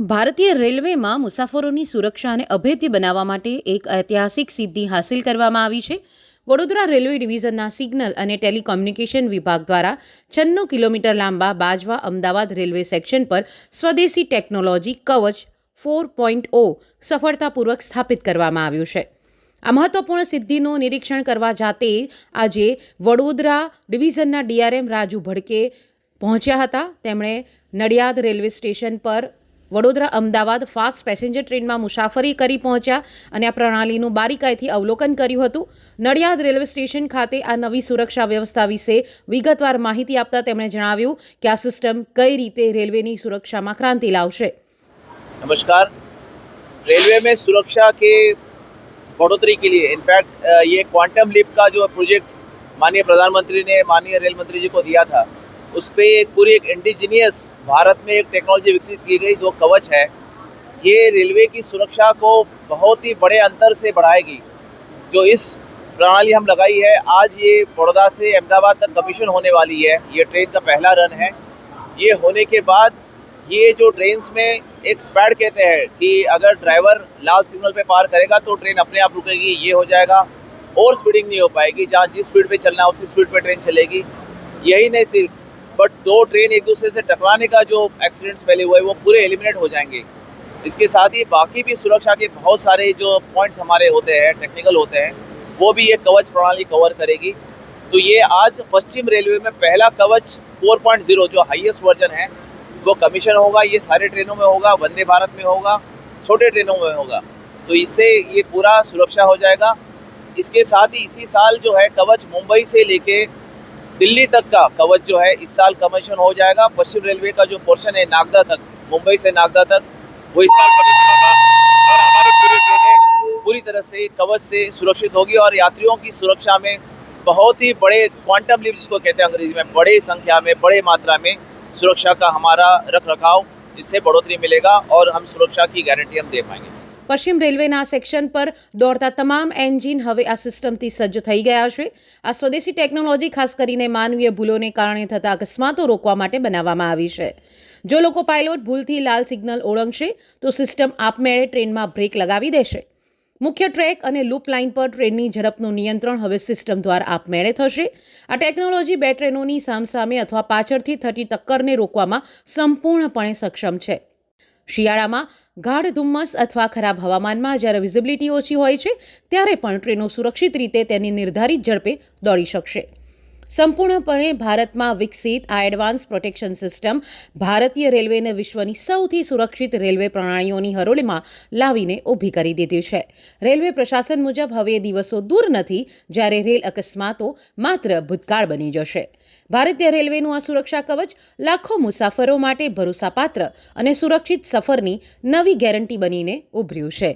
ભારતીય રેલવેમાં મુસાફરોની સુરક્ષાને અભેદ્ય બનાવવા માટે એક ઐતિહાસિક સિદ્ધિ હાંસિલ કરવામાં આવી છે. વડોદરા રેલવે ડિવિઝનના સિગ્નલ અને ટેલિકોમ્યુનિકેશન વિભાગ દ્વારા 96 કિલોમીટર લાંબા બાજવા અમદાવાદ રેલવે સેક્શન પર સ્વદેશી ટેકનોલોજી કવચ 4.0 સફળતાપૂર્વક સ્થાપિત કરવામાં આવ્યું છે. આ મહત્વપૂર્ણ સિદ્ધિનું નિરીક્ષણ કરવા જાતે આજે વડોદરા ડિવિઝનના ડીઆરએમ રાજુ ભડકે પહોંચ્યા હતા. તેમણે નડિયાદ રેલવે સ્ટેશન પર વડોદરા અમદાવાદ ફાસ્ટ પેસેન્જર ટ્રેનમાં મુસાફરી કરી પહોંચ્યા અને આ પ્રણાલીનું બારીકાઈથી અવલોકન કર્યું હતું. નડિયાદ રેલવે સ્ટેશન ખાતે આ નવી સુરક્ષા વ્યવસ્થા વિશે વિગતવાર માહિતી આપતા તેમણે જણાવ્યું કે આ સિસ્ટમ કઈ રીતે રેલવેની સુરક્ષામાં ક્રાંતિ લાવશે. नमस्कार। रेलवे में सुरक्षा के बढ़ोतरी के लिए इनफैक्ट ये क्वांटम लीप का जो प्रोजेक्ट माननीय प्रधानमंत्री ने माननीय रेल मंत्री जी को दिया था, उस पर एक पूरी एक इंडिजीनियस भारत में एक टेक्नोलॉजी विकसित की गई जो कवच है। ये रेलवे की सुरक्षा को बहुत ही बड़े अंतर से बढ़ाएगी। जो इस प्रणाली हम लगाई है, आज ये बड़ौदा से अहमदाबाद तक कमीशन होने वाली है। ये ट्रेन का पहला रन है। ये होने के बाद ये जो ट्रेन्स में एक स्पैड कहते हैं कि अगर ड्राइवर लाल सिग्नल पे पार करेगा तो ट्रेन अपने आप रुकेगी, ये हो जाएगा। और स्पीडिंग नहीं हो पाएगी, जहाँ जिस स्पीड पे चलना है उसी स्पीड पे ट्रेन चलेगी। यही नहीं सिर्फ, बट दो ट्रेन एक दूसरे से टकराने का जो एक्सीडेंट्स पहले हुए वो पूरे एलिमिनेट हो जाएंगे। इसके साथ ही बाकी भी सुरक्षा के बहुत सारे जो पॉइंट्स हमारे होते हैं, टेक्निकल होते हैं, वो भी ये कवच प्रणाली कवर करेगी। तो ये आज पश्चिम रेलवे में पहला कवच 4.0 जो हाईएस्ट वर्जन है वो कमीशन होगा। ये सारे ट्रेनों में होगा, वंदे भारत में होगा, छोटे ट्रेनों में होगा। तो इससे ये पूरा सुरक्षा हो जाएगा। इसके साथ ही इसी साल जो है कवच मुंबई से लेके दिल्ली तक का कवच जो है इस साल कमीशन हो जाएगा। पश्चिम रेलवे का जो पोर्शन है नागदा तक, मुंबई से नागदा तक, वो इस साल कमीशन होगा और हमारी पूरी ट्रेनें पूरी तरह से कवच से सुरक्षित होगी और यात्रियों की सुरक्षा में बहुत ही बड़े क्वांटम लीप जिसको कहते हैं अंग्रेजी में, बड़े संख्या में, बड़े मात्रा में सुरक्षा का हमारा रख रखाव, इससे बढ़ोतरी मिलेगा और हम सुरक्षा की गारंटी हम दे पाएंगे। પશ્ચિમ રેલવેના સેક્શન પર દોડતા તમામ એન્જિન હવે આ સિસ્ટમથી સજ્જ થઈ ગયા છે. આ સ્વદેશી ટેકનોલોજી ખાસ કરીને માનવીય ભૂલોને કારણે થતા અકસ્માતો રોકવા માટે બનાવવામાં આવી છે. જો લોકો પાયલોટ ભૂલથી લાલ સિગ્નલ ઓળંગશે તો સિસ્ટમ આપમેળે ટ્રેનમાં બ્રેક લગાવી દેશે. મુખ્ય ટ્રેક અને લૂપ લાઇન પર ટ્રેનની ઝડપનું નિયંત્રણ હવે સિસ્ટમ દ્વારા આપમેળે થશે. આ ટેકનોલોજી બે ટ્રેનોની સામસામે અથવા પાછળથી થતી ટક્કરને રોકવામાં સંપૂર્ણપણે સક્ષમ છે. શિયાળામાં ગાઢ ધુમ્મસ અથવા ખરાબ હવામાનમાં જ્યારે વિઝિબિલિટી ઓછી હોય છે ત્યારે પણ ટ્રેનો સુરક્ષિત રીતે તેની નિર્ધારિત ઝડપે દોડી શકશે. સંપૂર્ણપણે ભારતમાં વિકસિત આ એડવાન્સ પ્રોટેક્શન સિસ્ટમ ભારતીય રેલવેને વિશ્વની સૌથી સુરક્ષિત રેલવે પ્રણાલીઓની હરોળમાં લાવીને ઊભી કરી દીધી છે. રેલવે પ્રશાસન મુજબ હવે દિવસો દૂર નથી જ્યારે રેલ અકસ્માતો માત્ર ભૂતકાળ બની જશે. ભારતીય રેલવેનું આ સુરક્ષા કવચ લાખો મુસાફરો માટે ભરોસાપાત્ર અને સુરક્ષિત સફરની નવી ગેરંટી બનીને ઉભર્યું છે.